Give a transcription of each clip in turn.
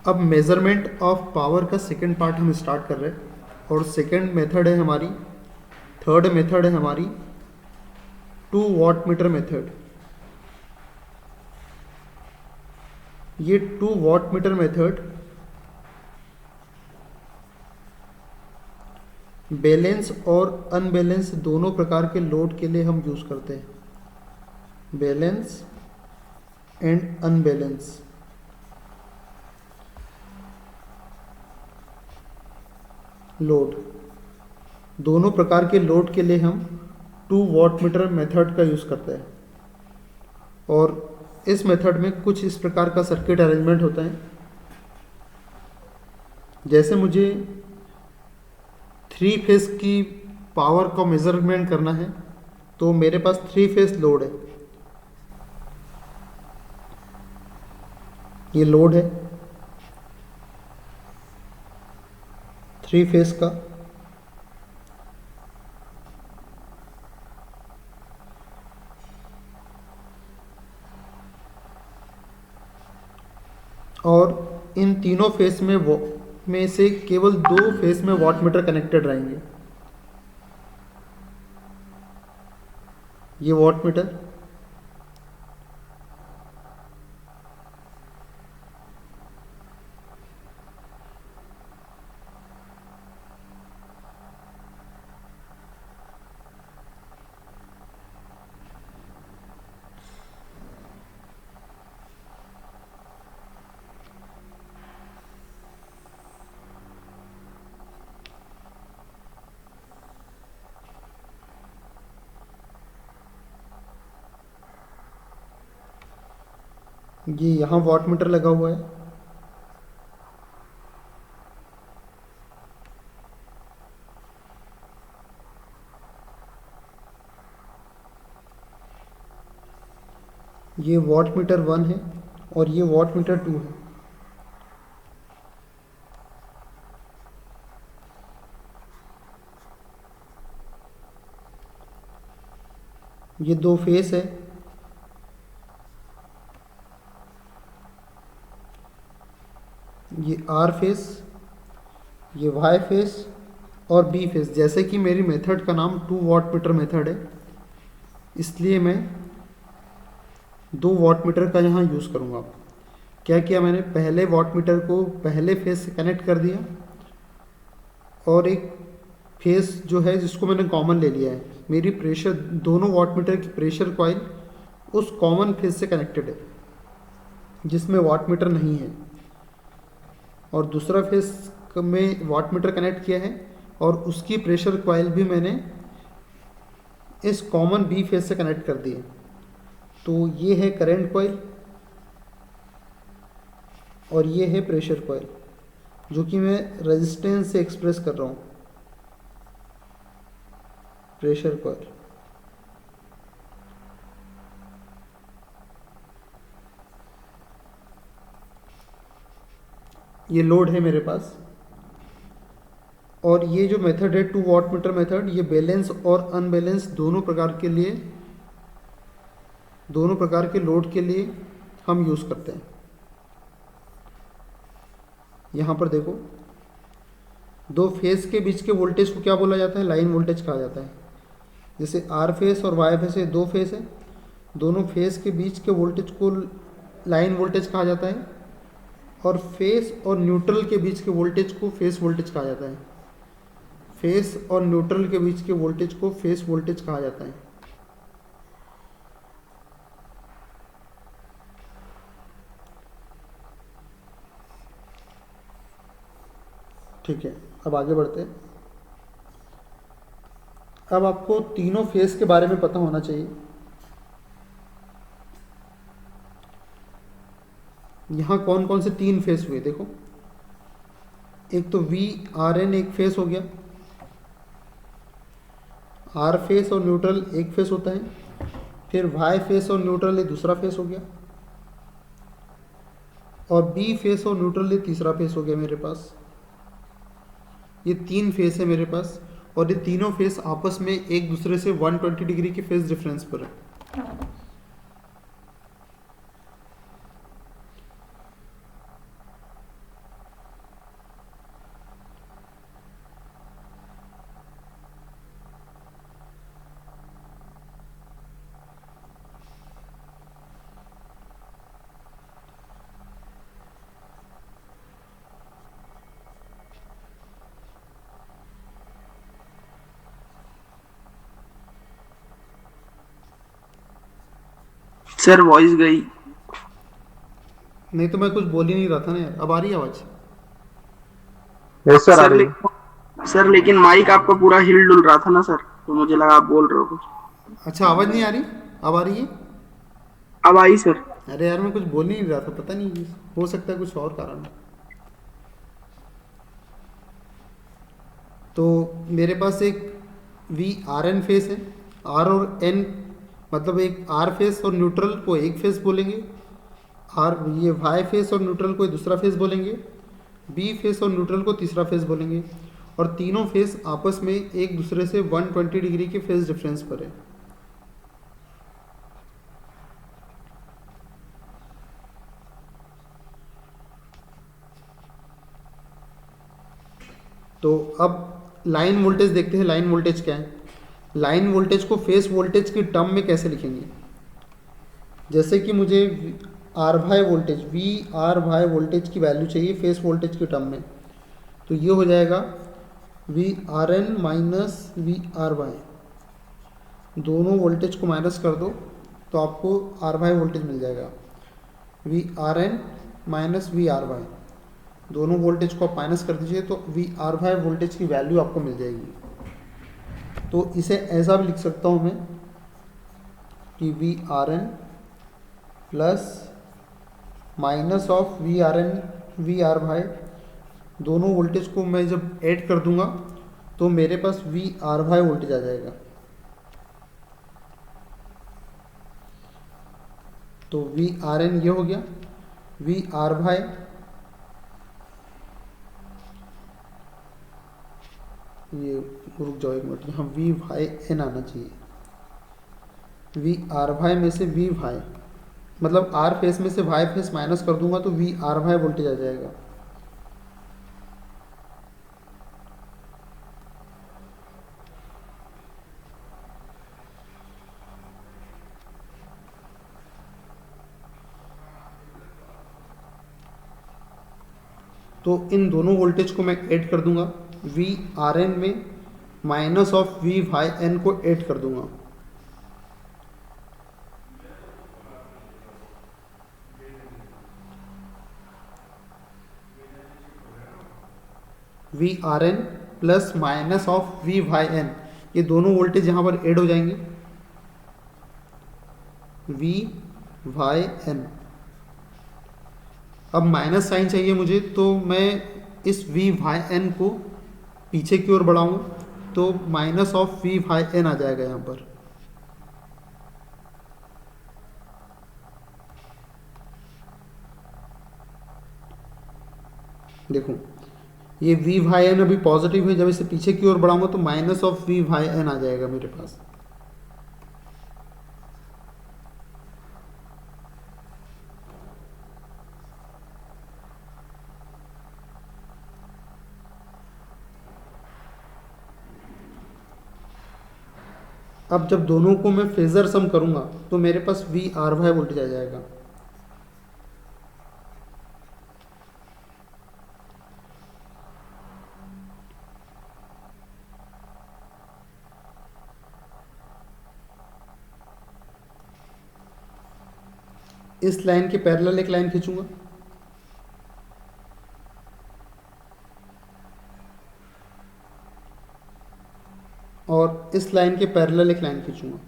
अब measurement of power का second part हम स्टार्ट कर रहे हैं और सेकंड मेथड है हमारी, थर्ड मेथड है हमारी 2 वाट मीटर मेथड। ये 2 वाट मीटर मेथड बैलेंस और अनबैलेंस दोनों प्रकार के लोड के लिए हम यूज़ करते हैं। बैलेंस एंड अनबैलेंस लोड, दोनों प्रकार के लोड के लिए हम 2 वाट मीटर मेथड का यूज़ करते हैं। और इस मेथड में कुछ इस प्रकार का सर्किट अरेंजमेंट होता है। जैसे मुझे 3 फेस की पावर का मेजरमेंट करना है तो मेरे पास 3 फेस लोड है, ये लोड है 3 फेस का। और इन तीनों फेस में से केवल 2 फेस में वाट मीटर कनेक्टेड रहेंगे। ये वाट मीटर, ये यहाँ वाट मीटर लगा हुआ है। ये वाट मीटर 1 है और ये वाट मीटर 2 है। ये 2 फेस है, ये आर फेस, ये वाई फेस और बी फेस। जैसे कि मेरी मेथड का नाम 2 वाट मीटर मेथड है, इसलिए मैं 2 वाट मीटर का यहाँ यूज़ करूँगा। क्या किया मैंने, पहले वाट मीटर को पहले फेस से कनेक्ट कर दिया और एक फेस जो है जिसको मैंने कॉमन ले लिया है। मेरी प्रेशर, दोनों वाट मीटर की प्रेशर कॉइल उस कॉमन फेस से कनेक्टेड है जिसमें वाट मीटर नहीं है, और दूसरा फेस में वाट मीटर कनेक्ट किया है और उसकी प्रेशर कॉइल भी मैंने इस कॉमन बी फेस से कनेक्ट कर दी है। तो ये है करंट कॉइल और ये है प्रेशर कॉइल, जो कि मैं रेजिस्टेंस से एक्सप्रेस कर रहा हूँ। प्रेशर कॉइल, ये लोड है मेरे पास। और ये जो मेथड है 2 वाट मीटर मेथड, ये बैलेंस और अनबैलेंस दोनों प्रकार के लिए, दोनों प्रकार के लोड के लिए हम यूज़ करते हैं। यहाँ पर देखो, 2 फेस के बीच के वोल्टेज को क्या बोला जाता है, लाइन वोल्टेज कहा जाता है। जैसे आर फेस और वाई फेस है, 2 फेस है, दोनों फेस के बीच के वोल्टेज को लाइन वोल्टेज कहा जाता है। और फेस और न्यूट्रल के बीच के वोल्टेज को फेस वोल्टेज कहा जाता है। फेस और न्यूट्रल के बीच के वोल्टेज को फेस वोल्टेज कहा जाता है। ठीक है, अब आगे बढ़ते हैं। अब आपको तीनों फेस के बारे में पता होना चाहिए। यहाँ कौन कौन से 3 फेस हुए देखो, एक तो वी आर एन एक फेस हो गया, आर फेस और न्यूट्रल एक फेस होता है, फिर वाई फेस और न्यूट्रल ये दूसरा फेस हो गया, और बी फेस और न्यूट्रल ये तीसरा फेस हो गया मेरे पास। ये 3 फेस है मेरे पास, और ये तीनों फेस आपस में एक दूसरे से 120 डिग्री के फेस डिफरेंस पर है। सर वॉइस गई। नहीं तो मैं कुछ बोल ही नहीं रहा था ना यार। अब आ रही है आवाज़? यस सर, आ सर रही है। लेकिन माइक आपका पूरा हिल डुल रहा था ना सर, तो मुझे लगा आप बोल रहे हो कुछ। अच्छा, आवाज़ नहीं आ रही? अब आ रही है? अब आई सर। अरे यार मैं कुछ बोल ही नहीं रहा था, पता नहीं, हो सकता है कुछ और कारण हो। तो मेरे पास एक वी आर एन फेस है। आर और एन मतलब एक आर फेस और न्यूट्रल को एक फेस बोलेंगे, आर ये वाई फेस और न्यूट्रल को दूसरा फेस बोलेंगे, बी फेस और न्यूट्रल को तीसरा फेस बोलेंगे। और तीनों फेस आपस में एक दूसरे से 120 डिग्री के फेस डिफरेंस पर है। तो अब लाइन वोल्टेज देखते हैं। लाइन वोल्टेज क्या है? लाइन वोल्टेज को फेस वोल्टेज की टर्म में कैसे लिखेंगे? जैसे कि मुझे R Y voltage, V R Y voltage value वैल्यू चाहिए फेस वोल्टेज की टर्म में, तो ये हो जाएगा V R N minus V R Y. दोनों वोल्टेज को माइनस कर दो तो आपको आर वाई वोल्टेज मिल जाएगा। V R N minus V R Y, दोनों वोल्टेज को आप माइनस कर दीजिए तो V R Y voltage value value आपको मिल जाएगी। तो इसे ऐसा भी लिख सकता हूँ मैं कि V R N plus minus of V R N V R Y, दोनों वोल्टेज को मैं जब ऐड कर दूंगा तो मेरे पास वी आर वाई वोल्टेज आ जाएगा। तो वी आर एन ये हो गया, वी आर वाई ये, रुक जाओ एक मिनट, यहाँ वी वाई एन आना चाहिए। वी आर वाई में से वी वाई मतलब आर फेस में से वाई फेस माइनस कर दूंगा तो वी आर वाई वोल्टेज आ जाएगा। तो इन दोनों वोल्टेज को मैं ऐड कर दूंगा, वी आर एन में minus of we Y N को ऐड कर दूंगा। V R N plus minus of we Y N, ये दोनों वोल्टेज यहाँ पर ऐड हो जाएंगे। वी वाई एन, अब माइनस साइन चाहिए मुझे, तो मैं इस वी वाई एन को पीछे की ओर बढ़ाऊंगा तो minus of we Y n आ जाएगा यहाँ पर। देखो ये वी वाई एन अभी पॉजिटिव है, जब इसे पीछे की ओर बढ़ाऊंगा तो minus of we Y n आ जाएगा मेरे पास। अब जब दोनों को मैं फेजर सम करूंगा तो मेरे पास वी आर वाई वोल्टेज आ जाएगा। इस लाइन के पैरेलल एक लाइन खींचूंगा और इस लाइन के पैरेलल एक लाइन खींचूंगा।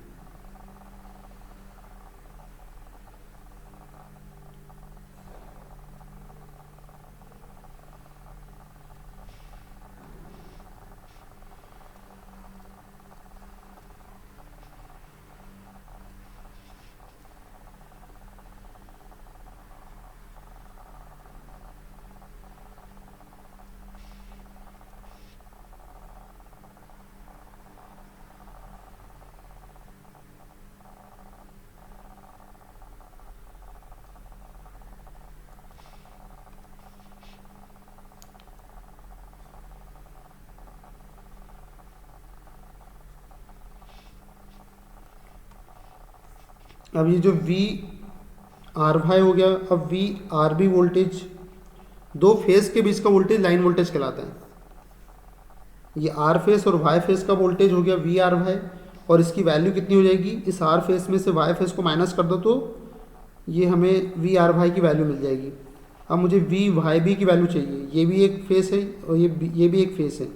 अब ये जो वी आर वाई हो गया, अब वी आर बी वोल्टेज, दो फेस के बीच का वोल्टेज लाइन वोल्टेज कहलाता है। ये आर फेस और वाई फेस का वोल्टेज हो गया वी आर वाई, और इसकी वैल्यू कितनी हो जाएगी, इस आर फेस में से वाई फेस को माइनस कर दो तो ये हमें वी आर वाई की वैल्यू मिल जाएगी। अब मुझे वी वाई बी की वैल्यू चाहिए, ये भी एक फेस है और ये भी एक फेस है,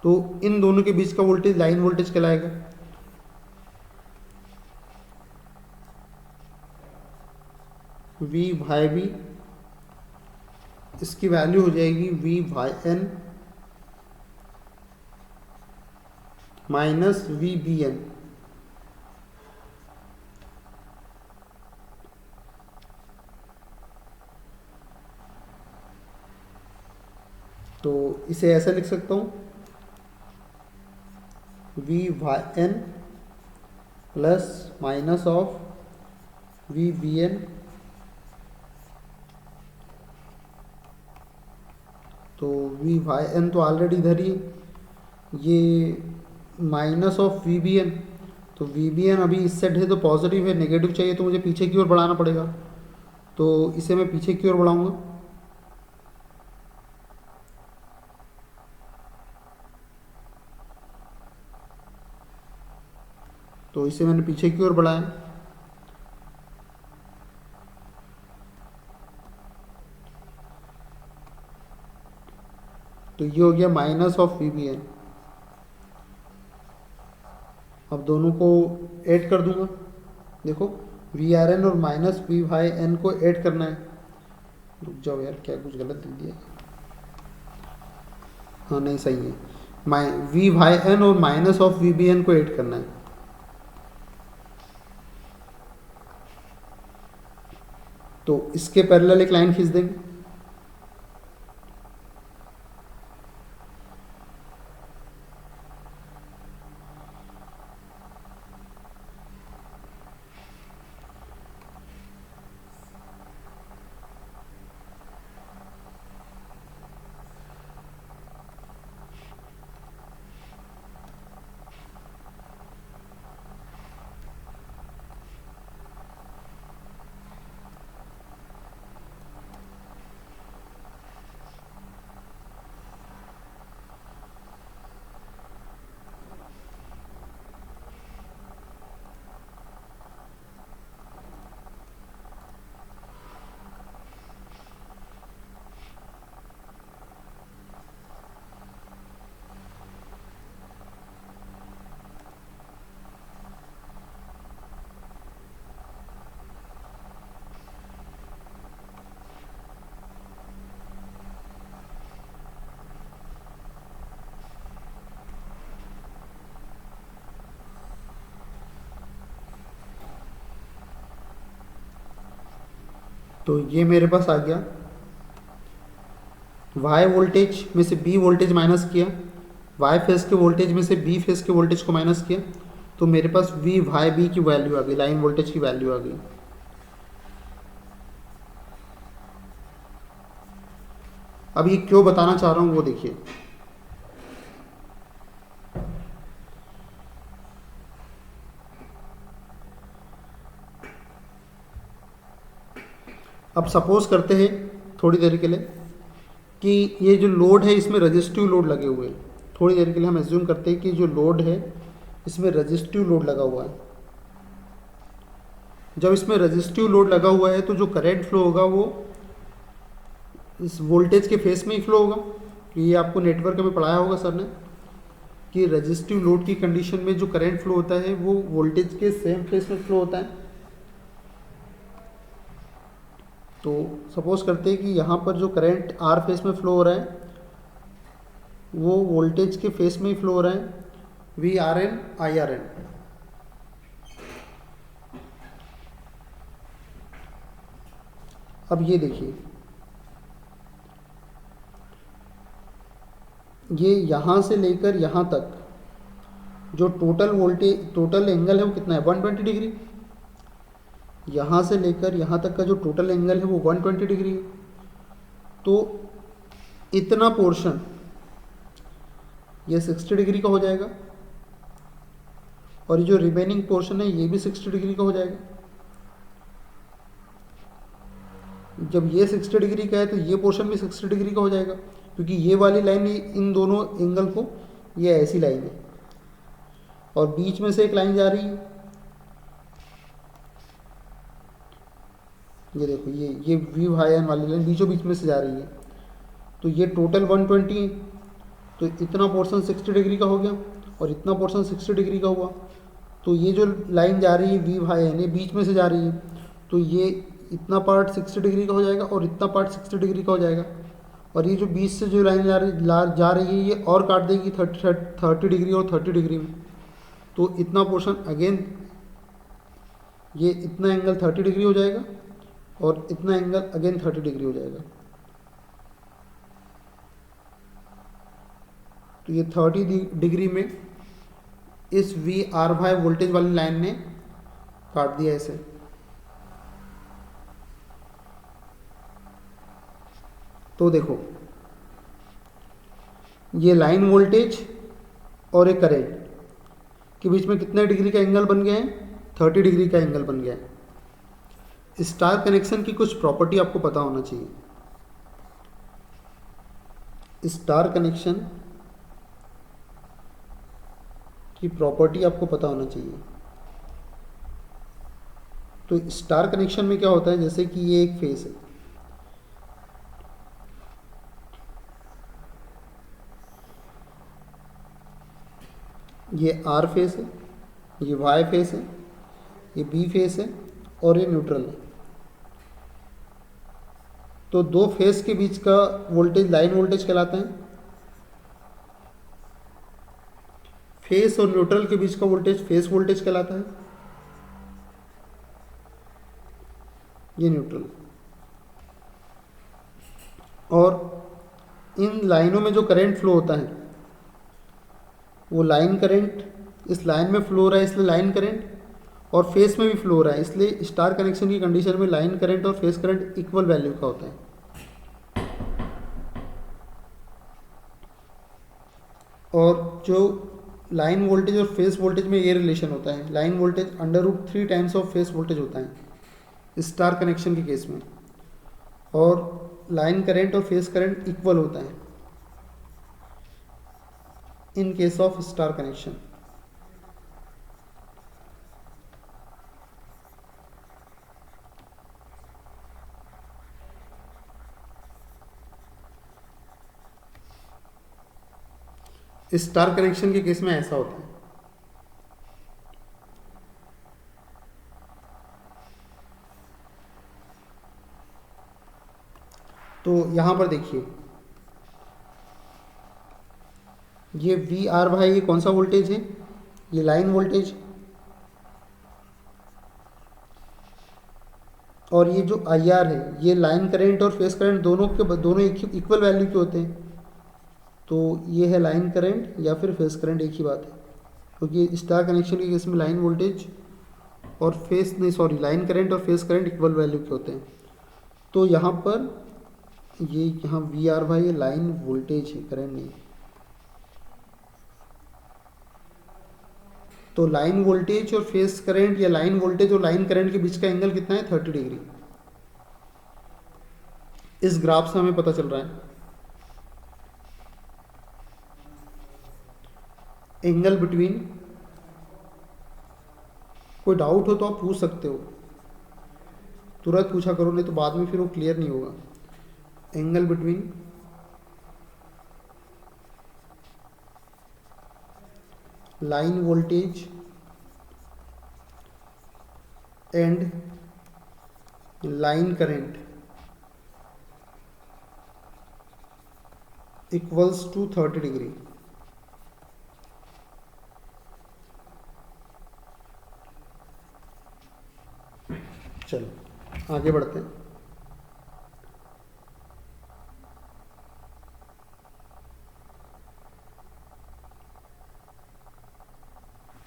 तो इन दोनों के बीच का वोल्टेज लाइन वोल्टेज कहलाएगा। वी वाई बी, इसकी वैल्यू हो जाएगी V Y N minus V B N. तो इसे ऐसा लिख सकता हूँ, V Y N plus minus of V B N तो वी वाई एन तो ऑलरेडी इधर ही है, ये minus of V B N, तो वी बी एन अभी इस सेट है तो पॉजिटिव है, नेगेटिव चाहिए तो मुझे पीछे की ओर बढ़ाना पड़ेगा, तो इसे मैं पीछे की ओर बढ़ाऊंगा। तो इसे मैंने पीछे की ओर बढ़ाया, तो ये हो गया minus of V B N. अब दोनों को ऐड कर दूंगा, देखो वी आर एन और माइनस वी वाई एन को ऐड करना है। रुक जाओ यार, क्या कुछ गलत लिख दिया? हाँ नहीं सही है, वी वाई एन और minus of V B N को ऐड करना है। तो इसके पैरेलल एक लाइन खींच देंगे, तो ये मेरे पास आ गया। वाई वोल्टेज में से बी वोल्टेज माइनस किया, वाई फेस के वोल्टेज में से बी फेस के वोल्टेज को माइनस किया, तो मेरे पास वी वाई बी की वैल्यू आ गई, लाइन वोल्टेज की वैल्यू आ गई। अब ये क्यों बताना चाह रहा हूँ वो देखिए, अब सपोज करते हैं थोड़ी देर के लिए कि ये जो लोड है इसमें रजिस्टिव लोड लगे हुए हैं। थोड़ी देर के लिए हम एज्यूम करते हैं कि जो लोड है इसमें रजिस्टिव लोड लगा हुआ है। जब इसमें रजिस्टिव लोड लगा हुआ है तो जो करंट फ्लो होगा वो इस वोल्टेज के फेस में ही फ्लो होगा। ये आपको नेटवर्क में पढ़ाया होगा सर ने कि रजिस्टिव लोड की कंडीशन में जो करंट फ्लो होता है वो वोल्टेज के सेम फेस में फ्लो होता है। तो सपोज करते हैं कि यहाँ पर जो करंट आर फेस में फ्लो हो रहा है वो वोल्टेज के फेस में ही फ्लो हो रहा है, V R N I R N. अब ये देखिए, ये यहाँ से लेकर यहाँ तक जो टोटल वोल्टेज टोटल एंगल है वो कितना है, 120 डिग्री। यहाँ से लेकर यहाँ तक का जो टोटल एंगल है वो 120 डिग्री है। तो इतना पोर्शन ये 60 डिग्री का हो जाएगा और ये जो रिमेनिंग पोर्शन है ये भी 60 डिग्री का हो जाएगा। जब ये 60 डिग्री का है तो ये पोर्शन भी 60 डिग्री का हो जाएगा, क्योंकि ये वाली लाइन इन दोनों एंगल को, ये ऐसी लाइन है और बीच में से एक लाइन जा रही है। ये देखो ये वी हाई एन वाली लाइन बीचों बीच में से जा रही है, तो ये टोटल 120, तो इतना पोर्शन 60 डिग्री का हो गया और इतना पोर्शन 60 डिग्री का हुआ। तो ये जो लाइन जा रही है वी हाई एन, ये बीच में से जा रही है, तो ये इतना पार्ट 60 डिग्री का हो जाएगा और इतना पार्ट 60 डिग्री का हो जाएगा। और ये जो बीच से जो लाइन जा रही है ये और काट देगी 30 डिग्री और 30 डिग्री में, तो इतना पोर्शन अगेन ये इतना एंगल 30 डिग्री हो जाएगा और इतना एंगल अगेन 30 डिग्री हो जाएगा। तो ये 30 डिग्री में इस वी आर वाई वोल्टेज वाली लाइन ने काट दिया ऐसे। तो देखो ये लाइन वोल्टेज और एक करंट के बीच में कितने डिग्री का एंगल बन गया है, 30 डिग्री का एंगल बन गया है। स्टार कनेक्शन की कुछ प्रॉपर्टी आपको पता होना चाहिए। स्टार कनेक्शन की प्रॉपर्टी आपको पता होना चाहिए। तो स्टार कनेक्शन में क्या होता है, जैसे कि ये एक फेस है, ये आर फेस है, ये वाई फेस है, ये बी फेस है और ये न्यूट्रल है। तो दो फेस के बीच का वोल्टेज लाइन वोल्टेज कहलाता है। फेस और न्यूट्रल के बीच का वोल्टेज फेस वोल्टेज कहलाता है। ये न्यूट्रल। और इन लाइनों में जो करंट फ्लो होता है वो लाइन करंट, इस लाइन में फ्लो हो रहा है इसलिए लाइन करंट, और फेस में भी फ्लो हो रहा है, इसलिए स्टार कनेक्शन की कंडीशन में लाइन करंट और फेस करंट इक्वल वैल्यू का होता है। और जो लाइन वोल्टेज और फेस वोल्टेज में ये रिलेशन होता है, line voltage √3 times of phase voltage होता है स्टार कनेक्शन के केस में, और लाइन करंट और फेस करंट इक्वल होता है in case of star connection. Star connection के केस में ऐसा होता है। तो यहां पर देखिए ये वी आर वाई ये कौन सा वोल्टेज है, ये लाइन वोल्टेज, और ये जो आई आर है ये लाइन करंट और फेस करंट दोनों इक्वल वैल्यू के होते हैं। तो ये है लाइन करंट या फिर फेस करंट, एक ही बात है, क्योंकि स्टार कनेक्शन के केस में लाइन वोल्टेज और लाइन करंट और फेस करंट इक्वल वैल्यू के होते हैं। तो यहाँ पर यहाँ वी आर वाई ये लाइन वोल्टेज है, करंट नहीं। तो लाइन वोल्टेज और फेस करंट या लाइन वोल्टेज और लाइन करंट के बीच का एंगल कितना है, 30 डिग्री। इस ग्राफ से हमें पता चल रहा है एंगल बिटवीन। कोई डाउट हो तो आप पूछ सकते हो, तुरंत पूछा करो, नहीं तो बाद में फिर वो क्लियर नहीं होगा। Angle between line voltage and line current equals to 30 degree. चलो आगे बढ़ते हैं।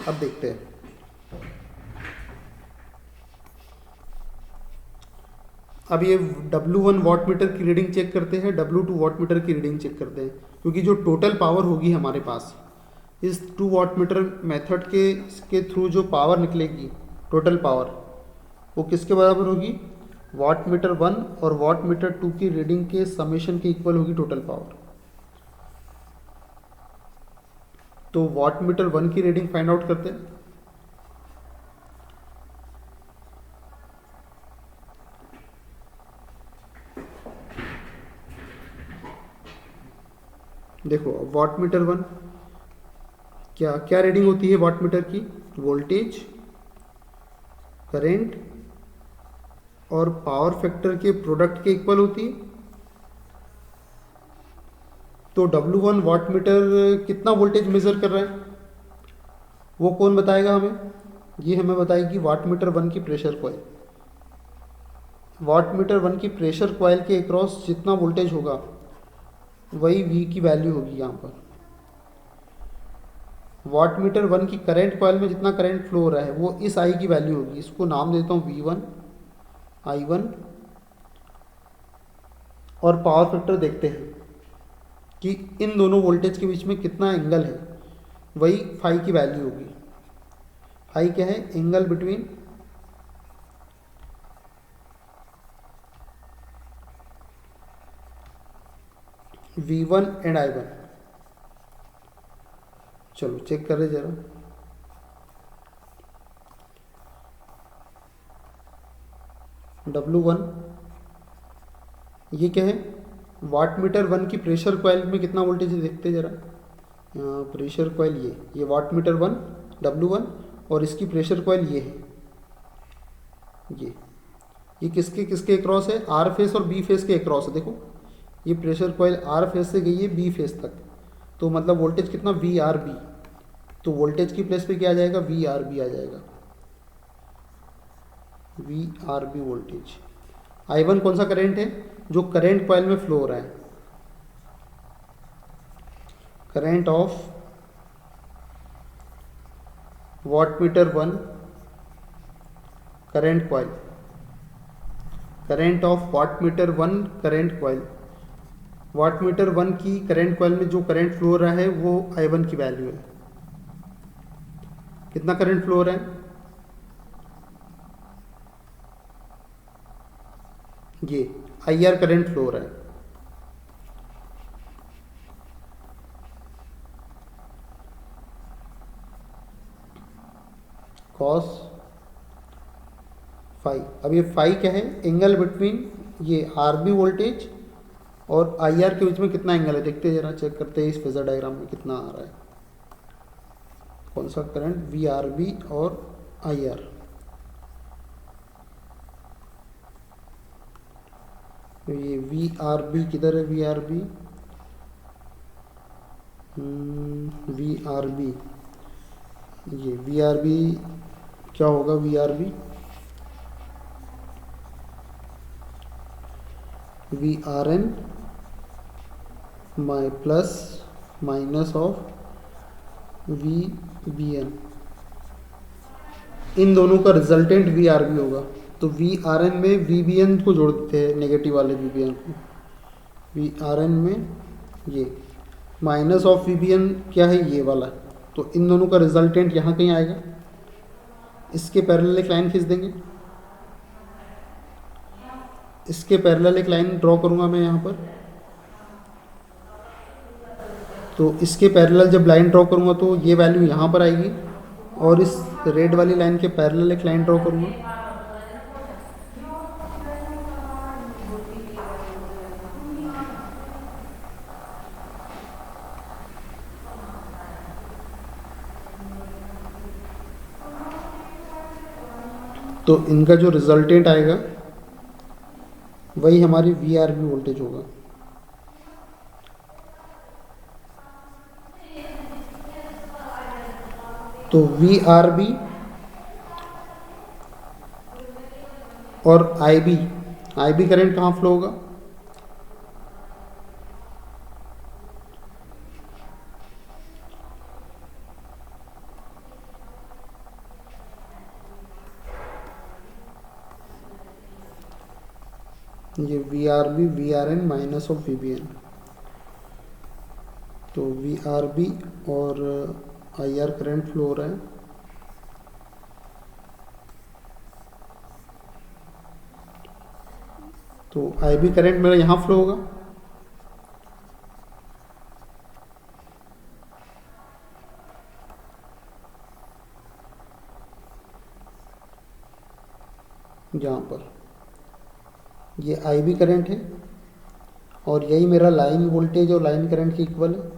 अब देखते हैं अब ये W1 वाट मीटर की रीडिंग चेक करते हैं, W2 वाट मीटर की रीडिंग चेक करते हैं, क्योंकि जो टोटल पावर होगी हमारे पास इस 2 वाट मीटर मेथड के थ्रू जो पावर निकलेगी, टोटल पावर वो किसके बराबर होगी, वाट मीटर 1 और वाट मीटर 2 की रीडिंग के समेशन के इक्वल होगी टोटल पावर। तो वाट मीटर 1 की रीडिंग फाइंड आउट करते हैं। देखो वाट मीटर वन क्या क्या रीडिंग होती है वाट मीटर की? वोल्टेज, करेंट और पावर फैक्टर के प्रोडक्ट के इक्वल होती है। तो W1 वाट मीटर कितना वोल्टेज मेजर कर रहा है वो कौन बताएगा हमें? ये हमें बताएगी वाट मीटर वन की pressure coil. Watt meter one की प्रेशर कॉइल के अक्रॉस जितना वोल्टेज होगा वही V की वैल्यू होगी यहाँ पर। वाट मीटर वन की करंट कॉइल में जितना करंट फ्लो हो रहा है वो इस I की वैल्यू होगी। इसको नाम देता हूँ V1, I1। और पावर फैक्टर देखते हैं कि इन दोनों वोल्टेज के बीच में कितना एंगल है, वही फाई की वैल्यू होगी। फाई क्या है? Angle between V1 and I1। चलो चेक करें जरा। W1 ये क्या है? वाट मीटर वन की प्रेशर कॉइल में कितना वोल्टेज है देखते हैं जरा। प्रेशर कॉइल ये वाट मीटर वन W1 और इसकी प्रेशर कॉइल ये है। ये किसके किसके अक्रॉस है? आर फेस और बी फेस के अक्रॉस है। देखो ये प्रेशर कॉइल आर फेस से गई है बी फेस तक, तो मतलब वोल्टेज कितना? V are B. तो वोल्टेज की प्लेस पे क्या आ जाएगा? वी आर बी आ जाएगा। V are B voltage. I1 कौन सा करंट है? जो करंट कॉइल में फ्लो हो रहा है। Current of watt meter one current coil. Current of watt meter one current coil. Watt meter one की करंट कॉइल में जो करंट फ्लो हो रहा है वो I1 की वैल्यू है। कितना करंट फ्लो हो रहा है? ये IR करंट फ्लो हो रहा है। Cos phi. अब ये फाई क्या है? एंगल बिटवीन ये RB वोल्टेज और IR के बीच में कितना एंगल है देखते हैं जरा। चेक करते हैं इस फेजर डायग्राम में कितना आ रहा है। कौन सा करंट? VRB और IR। तो ये VRB किधर है? VRB VRB ये VRB क्या होगा? VRB VRN plus minus of VBN। इन दोनों का रिजल्टेंट VRB होगा। तो VRN में VBN को जोड़ देते हैं, नेगेटिव वाले VBN को। VRN में ये माइनस ऑफ VBN क्या है? ये वाला। तो इन दोनों का रिजल्टेंट यहाँ कहीं आएगा। इसके पैरेलल एक लाइन खींच देंगे। इसके पैरेलल एक लाइन ड्रॉ करूँगा मैं यहाँ पर। तो इसके पैरेलल जब लाइन ड्रॉ करूँगा तो ये वैल्यू यहाँ पर आएगी, और इस रेड वाली लाइन के पैरेलल एक लाइन ड्रॉ करूँगा। तो इनका जो रिजल्टेंट आएगा वही हमारी VRB वोल्टेज होगा। तो VRB और IB करंट कहाँ फ्लो होगा? ये VRB VRN minus of VBN। तो VRB और IR करंट फ्लो हो रहा है। तो IB करंट मेरा यहाँ फ्लो होगा। यहाँ पर ये IB करंट है और यही मेरा लाइन वोल्टेज और लाइन करंट के इक्वल है,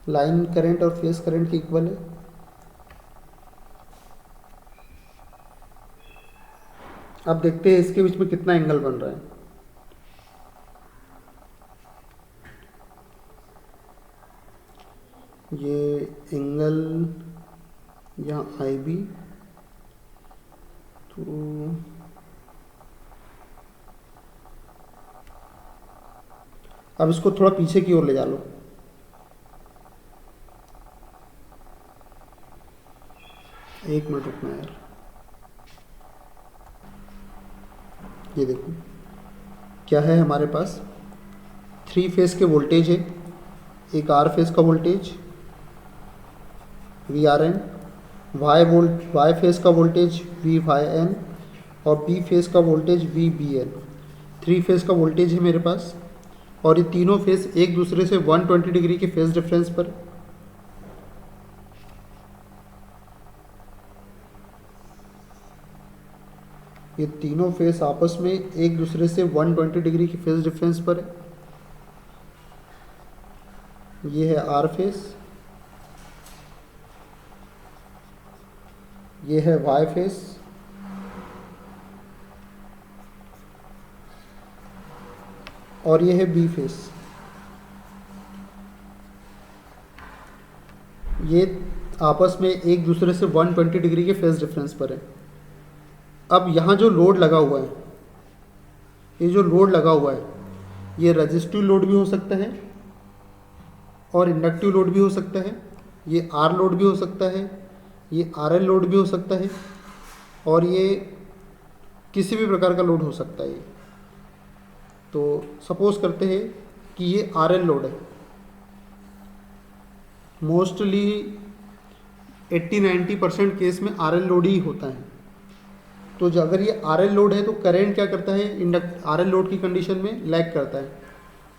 लाइन करंट और फेस करंट के इक्वल है। अब देखते हैं इसके बीच में कितना एंगल बन रहा है। ये एंगल यहाँ आई बी, तो अब इसको थोड़ा पीछे की ओर ले जा लो। एक मिनट रुकना यार। ये देखो क्या है हमारे पास, 3 फेस के वोल्टेज है, एक आर फेस का voltage V R N, Y phase का वोल्टेज वी वाई एन, और बी फेस का voltage V B N. 3 phase का वोल्टेज है मेरे पास, और ये तीनों फेस एक दूसरे से 120 डिग्री के फेस डिफरेंस पर। ये तीनों फेस आपस में एक दूसरे से 120 डिग्री के फेस डिफरेंस पर है। ये है आर फेस, ये है वाई फेस, और ये है बी फेस। ये आपस में एक दूसरे से 120 डिग्री के फेस डिफरेंस पर है। अब यहाँ जो लोड लगा हुआ है, ये जो लोड लगा हुआ है, ये रेजिस्टिव लोड भी हो सकता है और इंडक्टिव लोड भी हो सकता है। ये आर लोड भी हो सकता है, ये आर एल लोड भी हो सकता है, और ये किसी भी प्रकार का लोड हो सकता है। तो सपोज करते हैं कि ये आर एल लोड है। मोस्टली 80-90% केस में आर एल लोड ही होता है। तो अगर ये आर एल लोड है तो करंट क्या करता है, आर एल लोड की कंडीशन में लैग करता है।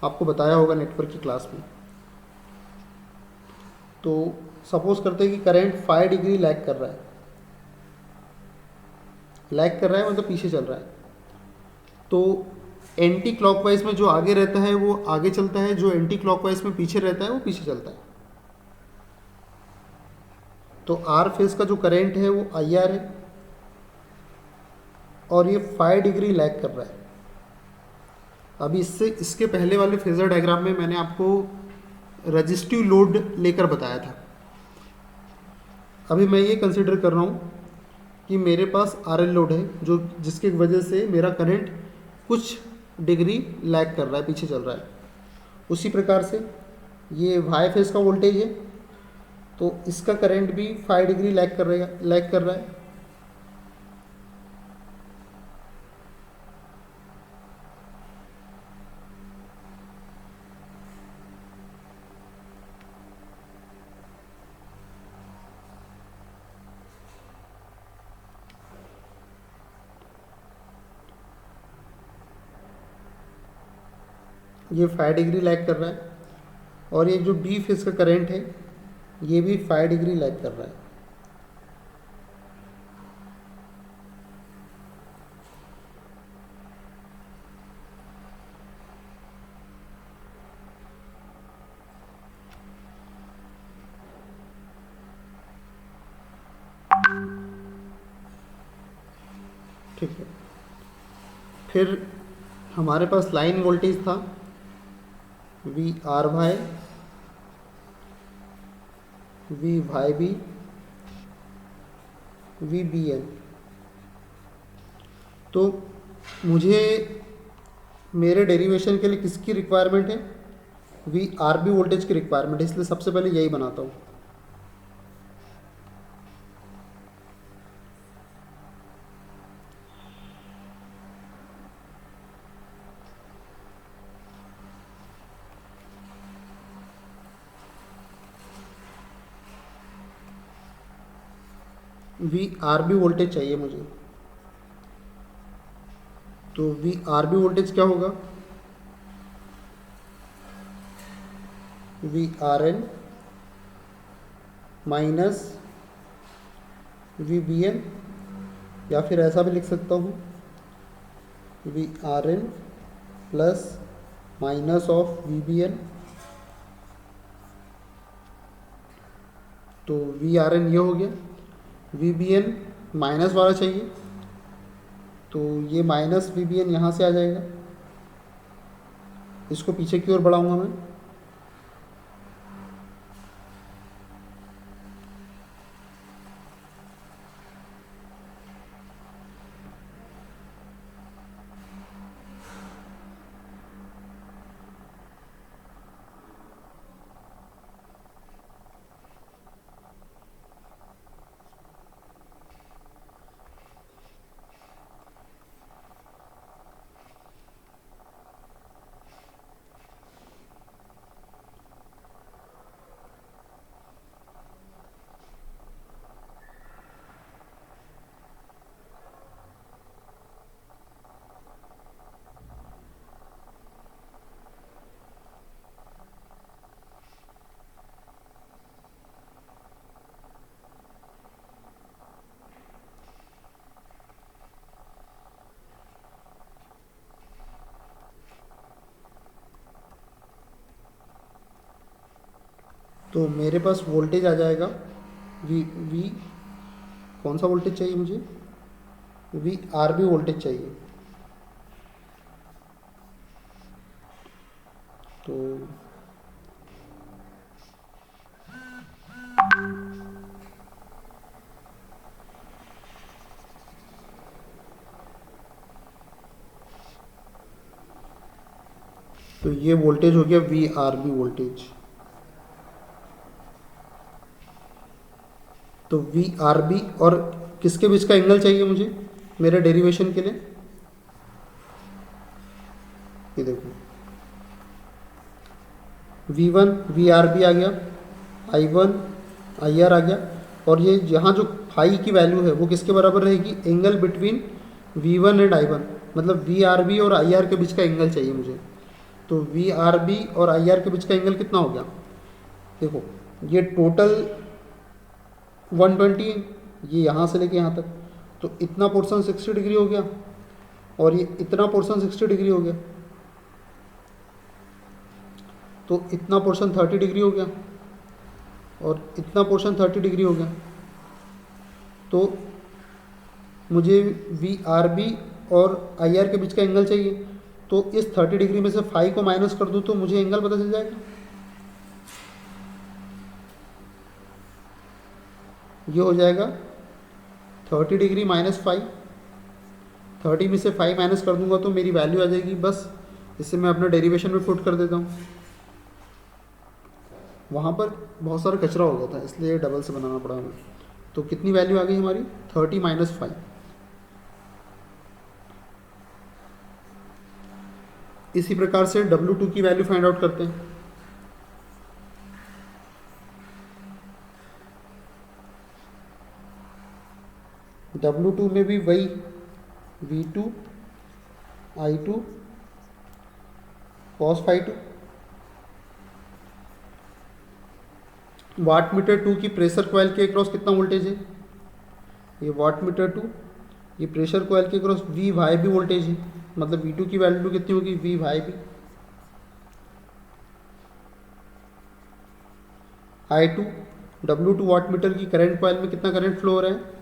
आपको बताया होगा नेटवर्क की क्लास में। तो सपोज करते हैं कि करंट 5 डिग्री लैग कर रहा है, मतलब पीछे चल रहा है। तो एंटी क्लॉकवाइज में जो आगे रहता है वो आगे चलता है, जो एंटी क्लॉकवाइज में पीछे रहता है वो पीछे चलता है। तो आर फेज का जो करंट है वो आई आर है, और ये 5 डिग्री लैग कर रहा है। अभी इसके पहले वाले फेजर डायग्राम में मैंने आपको रजिस्टिव लोड लेकर बताया था। अभी मैं ये कंसिडर कर रहा हूँ कि मेरे पास आर एल लोड है, जो जिसकी वजह से मेरा करंट कुछ डिग्री लैग कर रहा है, पीछे चल रहा है। उसी प्रकार से ये वाई फेज का वोल्टेज है, तो इसका करंट भी 5 डिग्री लैग कर रहा है। ये 5 डिग्री लैग कर रहा है, और ये जो बी फेज का करंट है ये भी 5 डिग्री लैग कर रहा है। ठीक है। फिर हमारे पास लाइन वोल्टेज था V R Y, V Y B, V B N. तो मुझे मेरे डेरिवेशन के लिए किसकी रिक्वायरमेंट है, वी आर बी वोल्टेज की रिक्वायरमेंट है, इसलिए सबसे पहले यही बनाता हूँ। वी आर बी वोल्टेज चाहिए मुझे, तो वी आर बी वोल्टेज क्या होगा, V R N minus V B N, या फिर ऐसा भी लिख सकता हूँ V R N plus minus of V B N, तो वी आर एन ये हो गया, वी बी एन माइनस वाला चाहिए, तो ये माइनस वी बी एन यहाँ से आ जाएगा, इसको पीछे की ओर बढ़ाऊंगा मैं, तो मेरे पास वोल्टेज आ जाएगा वी वी कौन सा वोल्टेज चाहिए मुझे, वी आर बी वोल्टेज चाहिए। तो ये वोल्टेज हो गया वी आर बी वोल्टेज। तो वी आर बी और किसके बीच का एंगल चाहिए मुझे मेरे डेरिवेशन के लिए, ये देखो v one v are b आ गया, आई वन आई आर आ गया, और ये यहाँ जो फाई की वैल्यू है वो किसके बराबर रहेगी, angle between V one and I one, मतलब वी आर बी और आई आर के बीच का एंगल चाहिए मुझे। तो वी आर बी और आई आर के बीच का एंगल कितना हो गया, देखो ये टोटल 120, ये यहाँ से लेके यहाँ तक, तो इतना पोर्शन 60 डिग्री हो गया और ये इतना पोर्शन 60 डिग्री हो गया, तो इतना पोर्शन 30 डिग्री हो गया और इतना पोर्शन 30 डिग्री हो गया। तो मुझे वी आर बी और आई आर के बीच का एंगल चाहिए, तो इस 30 डिग्री में से फाई को माइनस कर दूँ तो मुझे एंगल पता चल जाएगा। ये हो जाएगा 30 डिग्री माइनस फाइव, 30 में से 5 माइनस कर दूंगा तो मेरी वैल्यू आ जाएगी। बस इसे मैं अपना डेरिवेशन में पुट कर देता हूँ। वहाँ पर बहुत सारा कचरा हो गया था इसलिए डबल से बनाना पड़ा हमें। तो कितनी वैल्यू आ गई हमारी 30 माइनस 5। इसी प्रकार से W2 की वैल्यू फाइंड आउट करते हैं। W2 में भी वही V2 I2 cos phi 2। Watt meter 2 की प्रेशर कॉइल के अक्रॉस कितना वोल्टेज है, ये वाट मीटर 2, ये प्रेशर कॉइल के अक्रॉस V वाई भी वोल्टेज है, मतलब V2 की वैल्यू कितनी होगी V वाई भी। I2 W2 वाट मीटर की करंट कॉइल में कितना करंट फ्लो हो रहा है,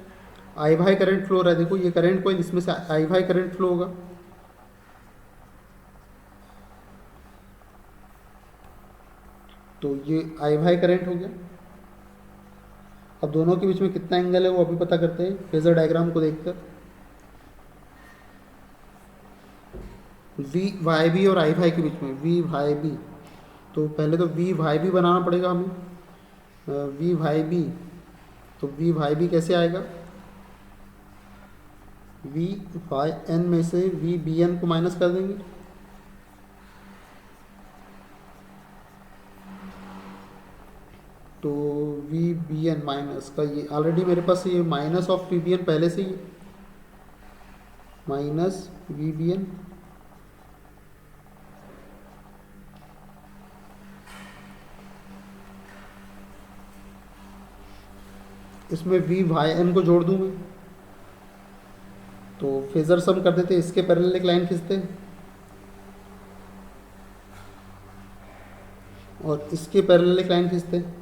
आई वाई करंट फ्लो हो रहा है। देखो ये करंट कॉइल, इसमें से आई वाई करंट फ्लो होगा। तो ये आई वाई करंट हो गया। अब दोनों के बीच में कितना एंगल है वो अभी पता करते हैं फेजर डायग्राम को देखकर। वी वाई बी और आई वाई के बीच में वी वाई बी, तो पहले तो वी वाई बी बनाना पड़ेगा हमें। वी वाई बी, तो वी वाई बी कैसे आएगा, वी वाई एन में से वी बी एन को माइनस कर देंगे। तो वी बी एन माइनस का ये ऑलरेडी मेरे पास ये minus of V B N पहले से ही, माइनस वी बी एन इसमें वी वाई एन को जोड़ दूँ मैं। तो फेजर सम कर देते, इसके पैरेलल एक लाइन खींचते हैं। और इसके पैरेलल एक लाइन खींचते हैं।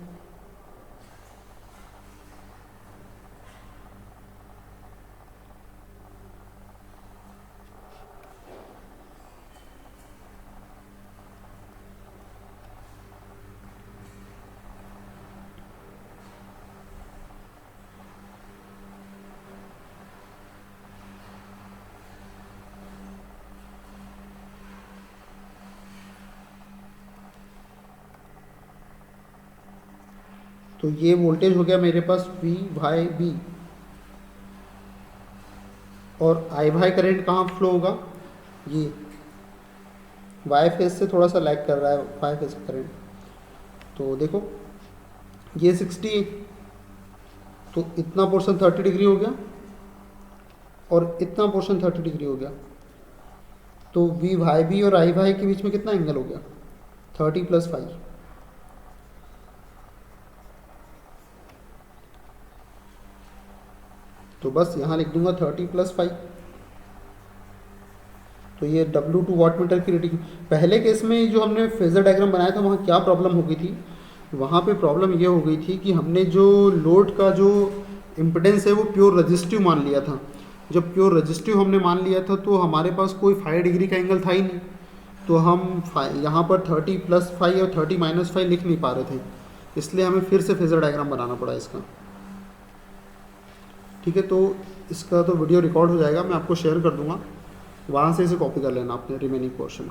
तो ये वोल्टेज हो गया मेरे पास वी वाई बी, और आई वाई करंट कहाँ फ्लो होगा, ये वाई फेज से थोड़ा सा लैग कर रहा है वाई फेज करंट। तो देखो ये 60, तो इतना पोर्शन 30 डिग्री हो गया और इतना पोर्शन 30 डिग्री हो गया। तो वी वाई बी और आई वाई के बीच में कितना एंगल हो गया, 30 + 5। तो बस यहाँ लिख दूंगा 30 + 5। तो ये W2 वाटमीटर की रीडिंग। पहले केस में जो हमने फेजर डायग्राम बनाया था वहाँ क्या प्रॉब्लम हो गई थी, वहाँ पे प्रॉब्लम ये हो गई थी कि हमने जो लोड का जो इम्पिडेंस है वो प्योर रजिस्टिव मान लिया था। जब प्योर रजिस्टिव हमने मान लिया था तो हमारे पास कोई 5 डिग्री का एंगल था ही नहीं, तो हम यहाँ पर 30 + 5 और 30 - 5 लिख नहीं पा रहे थे, इसलिए हमें फिर से फेजर डायग्राम बनाना पड़ा इसका। ठीक है, तो इसका तो वीडियो रिकॉर्ड हो जाएगा, मैं आपको शेयर कर दूंगा, वहाँ से इसे कॉपी कर लेना अपने रिमेनिंग पोर्शन।